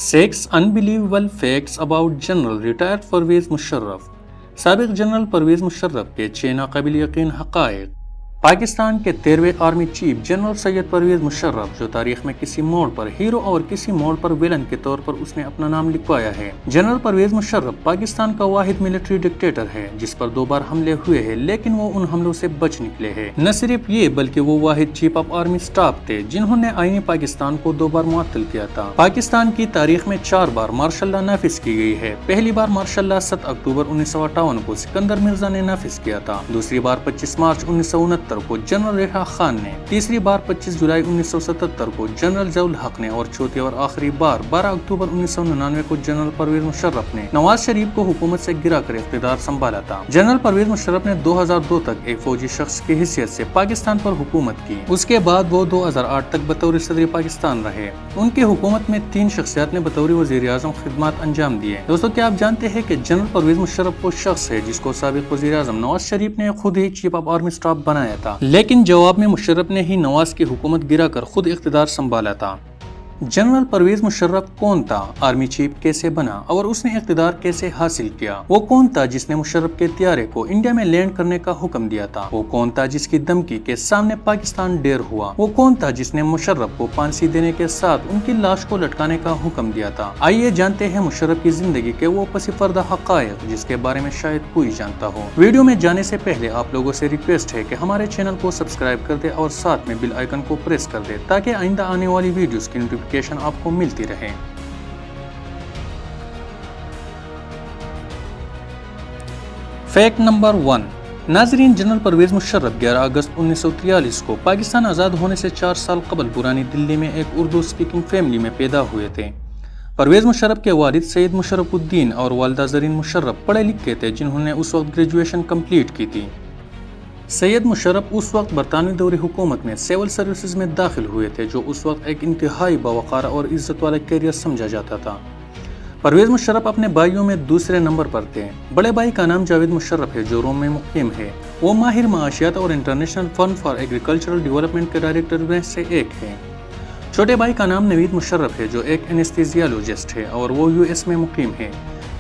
6 unbelievable facts about General Retired Parvez Musharraf. साबिक general Parvez Musharraf के 6 नाक़ाबिल यकीन हक़ाइक़। पाकिस्तान के 13वें army chief general Syed Pervez Musharraf, जो तारीख में किसी मोड़ पर हीरो और किसी मोड़ पर विलन के तौर पर उसने अपना नाम लिखवाया है। जनरल परवेज़ मुशर्रफ पाकिस्तान का वाहिद मिलिट्री डिक्टेटर है जिस पर 2 बार हमले हुए हैं, लेकिन वो उन हमलों से बच निकले हैं। न सिर्फ ये बल्कि वो वाहिद चीफ ऑफ आर्मी स्टाफ थे जिन्होंने आईनी पाकिस्तान को 2 बार मुअत्तल किया था। पाकिस्तान की तारीख में 4 बार मार्शल लॉ नाफिज की गई है। पहली बार मार्शल लॉ 7 अक्टूबर 1958 को सिकंदर मिर्जा ने नाफिज किया था। दूसरी बार 25 मार्च 1969 को जनरल रेखा खान ने, तीसरी बार 25 जुलाई 1977 को जनरल ज़ियाउल हक ने और चौथी और आखिरी बार 12 अक्टूबर 1999 को जनरल परवेज़ मुशर्रफ ने नवाज शरीफ को हुकूमत से गिराकर इख्तिदार संभाला था। जनरल परवेज़ मुशर्रफ ने 2002 तक एक फौजी शख्स की हैसियत से पाकिस्तान पर हुकूमत की। उसके बाद वो 2008 तक बतौर सदर पाकिस्तान रहे। उनकी हुकूमत में 3 शख्सियत ने बतौर वज़ीर आज़म खिदमत अंजाम दिए। दोस्तों, क्या आप जानते हैं कि जनरल परवेज़ मुशर्रफ वो शख्स है जिसको साबिक वज़ीर आज़म नवाज शरीफ ने खुद ही चीफ ऑफ आर्मी स्टाफ बनाया था, लेकिन जवाब में मुशर्रफ ने ही नवाज की हुकूमत गिराकर खुद इख्तिदार संभाला था। जनरल परवेज़ मुशर्रफ कौन था, आर्मी चीफ कैसे बना और उसने इख्तिदार कैसे हासिल किया? वो कौन था जिसने मुशर्रफ के त्यारे को इंडिया में लैंड करने का हुक्म दिया था? वो कौन था जिसकी धमकी के सामने पाकिस्तान ढेर हुआ? वो कौन था जिसने मुशर्रफ को फांसी देने के साथ उनकी लाश को लटकाने का हुक्म दिया था? आइए जानते हैं मुशर्रफ की जिंदगी के वो पसीपर्दा हक़ाइक़ जिसके बारे में शायद कोई जानता हो। वीडियो में जाने से पहले आप लोगों से रिक्वेस्ट है कि हमारे चैनल को सब्सक्राइब कर दे और साथ में बेल आइकन को प्रेस कर दे ताकि आइंदा आने वाली वीडियोस की नोटिफिकेशन आपको मिलती रहे। Fact number 1। नाजरीन, जनरल परवेज़ मुशर्रफ 11 अगस्त 1943 को पाकिस्तान आज़ाद होने से 4 साल कबल पुरानी दिल्ली में एक उर्दू स्पीकिंग फैमिली में पैदा हुए थे। परवेज़ मुशर्रफ के वालिद सैयद मुशर्रफुद्दीन और वालिदा ज़रीन मुशर्रफ पढ़े लिखे थे जिन्होंने उस वक्त ग्रेजुएशन कंप्लीट की थी। सैयद मुशर्रफ उस वक्त बरतानवी दौरे हुकूमत में सिविल सर्विसेज में दाखिल हुए थे, जो उस वक्त एक इंतहाई बावकार और इज्जत वाला कैरियर समझा जाता था। परवेज़ मुशर्रफ अपने भाइयों में दूसरे नंबर पर थे। बड़े भाई का नाम जावेद मुशर्रफ है जो रोम में मुकीम है। वो माहिर माशियात और international fund for agricultural development के डायरेक्टर में से एक है। छोटे भाई का नाम नवीद मुशर्रफ है जो एक एनेस्थीसियोलॉजिस्ट है और वो US में मुकीम है।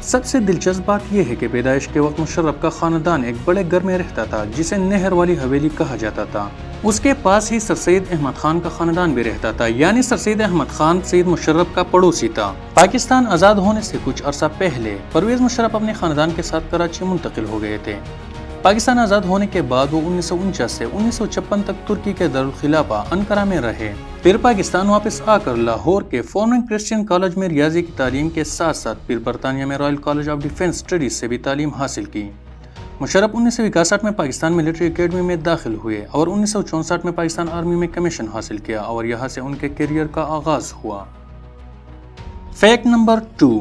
सबसे दिलचस्प बात यह है कि पैदाइश के वक्त मुशर्रफ का खानदान एक बड़े घर में रहता था जिसे नहर वाली हवेली कहा जाता था। उसके पास ही सर सैयद अहमद खान का खानदान भी रहता था, यानी सर सैयद अहमद खान सैयद मुशर्रफ का पड़ोसी था। पाकिस्तान आज़ाद होने से कुछ अरसा पहले परवेज़ मुशर्रफ अपने खानदान के साथ कराची मुंतकिल हो गए थे। पाकिस्तान आज़ाद होने के बाद वो 1949 से 1956 तक तुर्की के दारुल खिलाफा अंकारा में रहे। फिर पाकिस्तान वापस आकर लाहौर के फॉरेन क्रिश्चियन कॉलेज में रियाजी की तालीम के साथ साथ फिर बरतानिया में royal college of defence studies से भी तालीम हासिल की। मुशर्रफ 1961 में पाकिस्तान मिलिट्री एकेडमी में दाखिल हुए और 1964 में पाकिस्तान आर्मी में कमीशन हासिल किया और यहाँ से उनके करियर का आगाज हुआ। Fact number 2।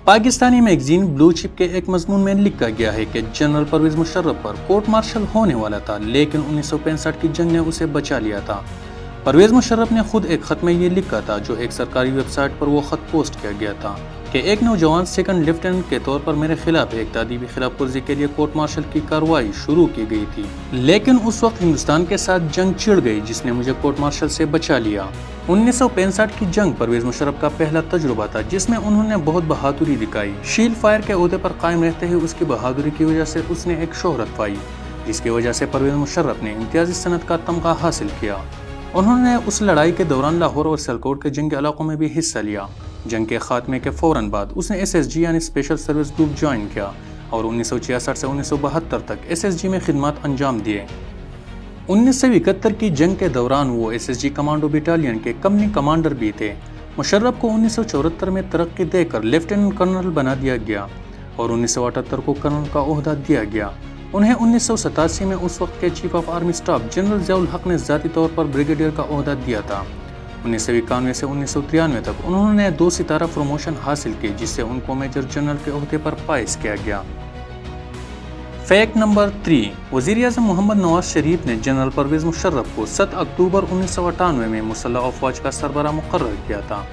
Pakistani magazine blue chip के एक मजमून में लिखा गया है कि जनरल परवेज़ मुशर्रफ पर कोर्ट मार्शल होने वाला था, लेकिन 1965 की जंग ने उसे बचा लिया था। परवेज़ मुशर्रफ ने खुद एक खत में ये लिखा था, जो एक सरकारी वेबसाइट पर वो खत पोस्ट किया गया था, कि एक नौजवान सेकंड लेफ्टिनेंट के तौर पर मेरे खिलाफ एक तादीबी खिलाफ वर्जी के लिए कोर्ट मार्शल की कार्रवाई शुरू की गई थी, लेकिन उस वक्त हिंदुस्तान के साथ जंग छिड़ गई जिसने मुझे कोर्ट मार्शल से बचा लिया। 1965 की जंग परवेज़ मुशर्रफ का पहला तजुर्बा था जिसमें उन्होंने बहुत बहादुरी दिखाई। शील्ड फायर के ओहदे पर कायम रहते हुए उसकी बहादुरी की वजह से उसने एक शोहरत पाई, जिसकी वजह से परवेज़ मुशर्रफ ने इम्तियाजी सनद का तमगा हासिल किया। उन्होंने उस लड़ाई के दौरान लाहौर और सियालकोट के जंगी इलाकों में भी हिस्सा लिया। जंग के खात्मे के फौरन बाद उसने SSG यानी स्पेशल सर्विस ग्रुप ज्वाइन किया और 1966 से 1972 तक SSG में खिदमत अंजाम दिए। 1971 की जंग के दौरान वो SSG कमांडो बटालियन के कंपनी कमांडर भी थे। मुशर्रफ को 1974 में तरक्की देकर लेफ्टिनेंट कर्नल बना दिया गया और 1978 को कर्नल का ओहदा दिया गया। उन्हें 1987 में उस वक्त के chief of army staff general Ziaul हक ने ज़ाती तौर पर ब्रिगेडियर का ओहदा दिया था। 1991 से 1993 तक उन्होंने 2 सितारा प्रमोशन हासिल की, जिससे उनको मेजर जनरल के ओहदे पर फाइज किया गया। Fact number 3। वज़ीर आज़म मोहम्मद नवाज शरीफ ने जनरल परवेज़ मुशर्रफ को 7 अक्टूबर 1998 में मुसल्लह अफ़वाज का सरबराह मुकर्रर किया था।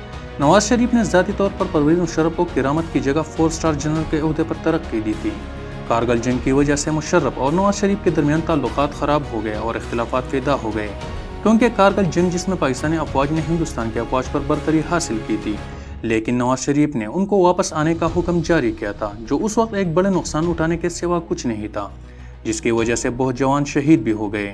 नवाज शरीफ ने ज़ाती तौर पर परवेज़ मुशर्रफ को किरामत की जगह 4 स्टार जनरल के ओहदे पर तरक्की दी थी। कारगिल जंग की वजह से मुशर्रफ और नवाज शरीफ के दरमियान ताल्लुकात ख़राब हो गए और इख्तिलाफात पैदा हो गए, क्योंकि कारगिल जंग जिसमें पाकिस्तानी अफ़वाज ने हिंदुस्तान के अफ़वाज पर बरतरी हासिल की थी, لیکن نواز شریف نے ان کو واپس آنے کا حکم جاری کیا تھا، جو اس وقت ایک بڑے نقصان اٹھانے کے سوا کچھ نہیں تھا، جس کی وجہ سے بہت جوان شہید بھی ہو گئے۔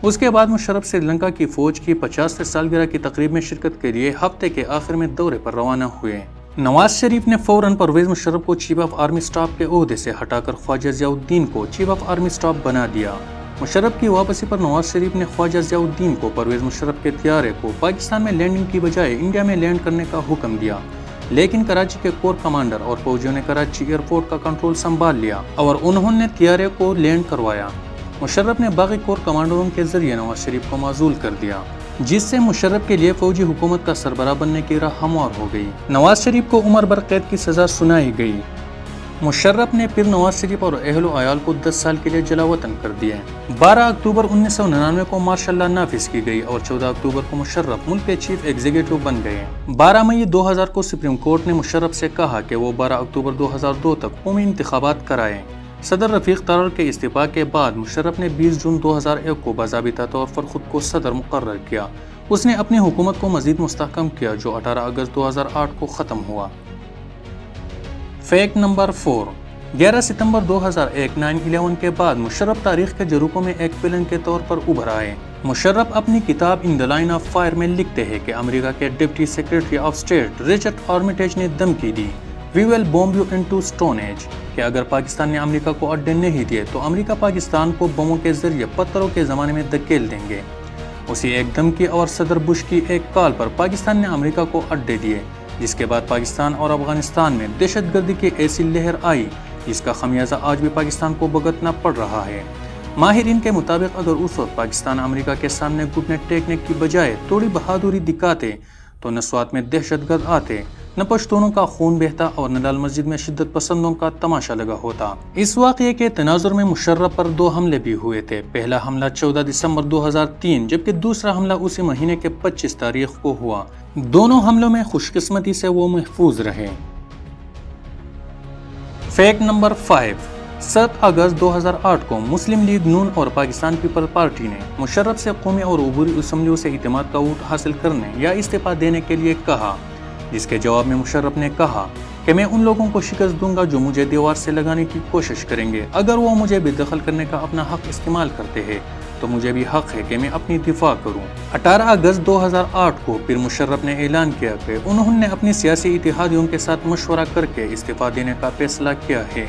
اس کے بعد مشرف سری لنکا کی فوج کی 50ویں سالگرہ کی تقریب میں شرکت کے لیے ہفتے کے آخر میں دورے پر روانہ ہوئے۔ نواز شریف نے فوراً پرویز مشرف کو چیف آف آرمی اسٹاف کے عہدے سے ہٹا کر خواجہ ضیاء الدین کو چیف آف آرمی اسٹاف بنا دیا۔ مشرف کی واپسی پر نواز شریف نے خواجہ ضیاء الدین کو پرویز مشرف کے طیارے کو پاکستان میں لینڈنگ کی بجائے انڈیا میں لینڈ کرنے کا حکم دیا، لیکن کراچی کے کور کمانڈر اور فوجیوں نے کراچی ایئرپورٹ کا کنٹرول سنبھال لیا اور انہوں نے طیارے کو لینڈ کروایا۔ مشرف نے باقی کور کمانڈروں کے ذریعے نواز شریف کو معزول کر دیا، جس سے مشرف کے لیے فوجی حکومت کا سربراہ بننے کی راہ ہموار ہو گئی۔ نواز شریف کو عمر بھر قید کی سزا سنائی گئی۔ مشرف نے پھر نواز شریف اور اہل و عیال کو 10 سال کے لیے جلا وطن کر دیا۔ 12 اکتوبر 1999 کو مارشل لا نافذ کی گئی اور 14 اکتوبر کو مشرف ملک کے چیف ایگزیکٹو بن گئے۔ 12 مئی 2000 کو سپریم کورٹ نے مشرف سے کہا کہ وہ 12 اکتوبر 2002 تک قومی انتخابات کرائے۔ صدر رفیق طارر کے استعفا کے بعد مشرف نے 20 جون 2001 کو باضابطہ طور پر خود کو صدر مقرر کیا۔ اس نے اپنی حکومت کو مزید مستحکم کیا، جو 18 اگست 2008 کو ختم ہوا۔ فیکٹ نمبر 4، 11 ستمبر 2001 9/11 کے بعد مشرف تاریخ کے جروپوں میں ایک ویلن کے طور پر ابھر آئے۔ مشرف اپنی کتاب in the line of fire میں لکھتے ہیں کہ امریکہ کے deputy secretary of state Richard Armitage نے دھمکی دی، "We will bomb you into Stone Age"، کہ اگر پاکستان نے امریکہ کو اڈے نہیں دیے تو امریکہ پاکستان کو بموں کے ذریعے پتھروں کے زمانے میں دھکیل دیں گے۔ اسی ایک دھمکی اور صدر بش کی ایک کال پر پاکستان نے امریکہ کو اڈے دیے، جس کے بعد پاکستان اور افغانستان میں دہشت گردی کی ایسی لہر آئی جس کا خمیازہ آج بھی پاکستان کو بھگتنا پڑ رہا ہے۔ ماہرین کے مطابق اگر اس وقت پاکستان امریکہ کے سامنے گھٹنے ٹیکنے کی بجائے تھوڑی بہادری دکھاتے تو نہ سوات میں دہشت گرد آتے، نہ پشتونوں کا خون بہتا اور نہ لال مسجد میں شدت پسندوں کا تماشا لگا ہوتا۔ اس واقعے کے تناظر میں مشرف پر 2 حملے بھی ہوئے تھے۔ پہلا حملہ 14 دسمبر 2003 جبکہ دوسرا حملہ اسی مہینے کے 25 تاریخ کو ہوا۔ دونوں حملوں میں خوش قسمتی سے وہ محفوظ رہے۔ فیکٹ نمبر 5، 7 اگست 2008 کو مسلم لیگ نون اور پاکستان پیپل پارٹی نے مشرف سے قومی اور عبوری اسمبلیوں سے اعتماد کا ووٹ حاصل کرنے یا استعفیٰ دینے کے لیے کہا، جس کے جواب میں مشرف نے کہا کہ میں ان لوگوں کو شکست دوں گا جو مجھے دیوار سے لگانے کی کوشش کریں گے۔ اگر وہ مجھے بے دخل کرنے کا اپنا حق استعمال کرتے ہیں تو مجھے بھی حق ہے کہ میں اپنی دفاع کروں۔ 18 اگست 2008 کو پھر مشرف نے اعلان کیا کہ انہوں نے اپنی سیاسی اتحادیوں کے ساتھ مشورہ کر کے استعفیٰ دینے کا فیصلہ کیا ہے۔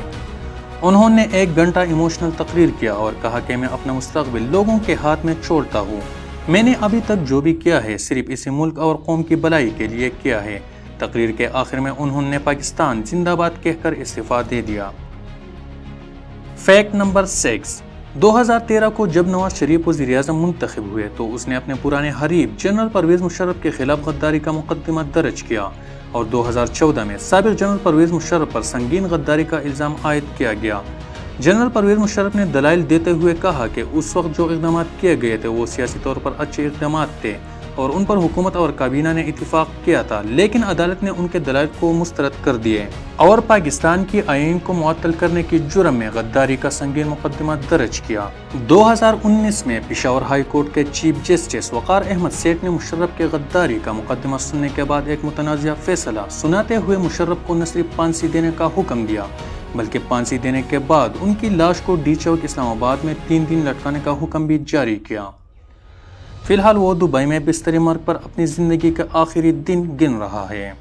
انہوں نے 1 گھنٹہ ایموشنل تقریر کیا اور کہا کہ میں اپنا مستقبل لوگوں کے ہاتھ میں چھوڑتا ہوں۔ میں نے ابھی تک جو بھی کیا ہے صرف اسی ملک اور قوم کی بھلائی کے لیے کیا ہے۔ تقریر کے آخر میں انہوں نے پاکستان زندہ باد کہہ کر استعفیٰ دے دیا۔ فیکٹ نمبر 6، 2013 کو جب نواز شریف وزیر اعظم منتخب ہوئے تو اس نے اپنے پرانے حریف جنرل پرویز مشرف کے خلاف غداری کا مقدمہ درج کیا اور 2014 میں سابق جنرل پرویز مشرف پر سنگین غداری کا الزام عائد کیا گیا۔ جنرل پرویز مشرف نے دلائل دیتے ہوئے کہا کہ اس وقت جو اقدامات کیے گئے تھے وہ سیاسی طور پر اچھے اقدامات تھے اور ان پر حکومت اور کابینہ نے اتفاق کیا تھا، لیکن عدالت نے ان کے دلائل کو مسترد کر دیے اور پاکستان کی آئین کو معطل کرنے کی جرم میں غداری کا سنگین مقدمہ درج کیا۔ 2019 میں پشاور ہائی کورٹ کے چیف جسٹس وقار احمد سیٹھ نے مشرف کے غداری کا مقدمہ سننے کے بعد ایک متنازع فیصلہ سناتے ہوئے مشرف کو نہ صرف پھانسی دینے کا حکم دیا بلکہ پھانسی دینے کے بعد ان کی لاش کو ڈی چوک اسلام آباد میں 3 دن لٹکانے کا حکم بھی جاری کیا۔ فی الحال وہ دبئی میں بستر مرگ پر اپنی زندگی کا آخری دن گن رہا ہے۔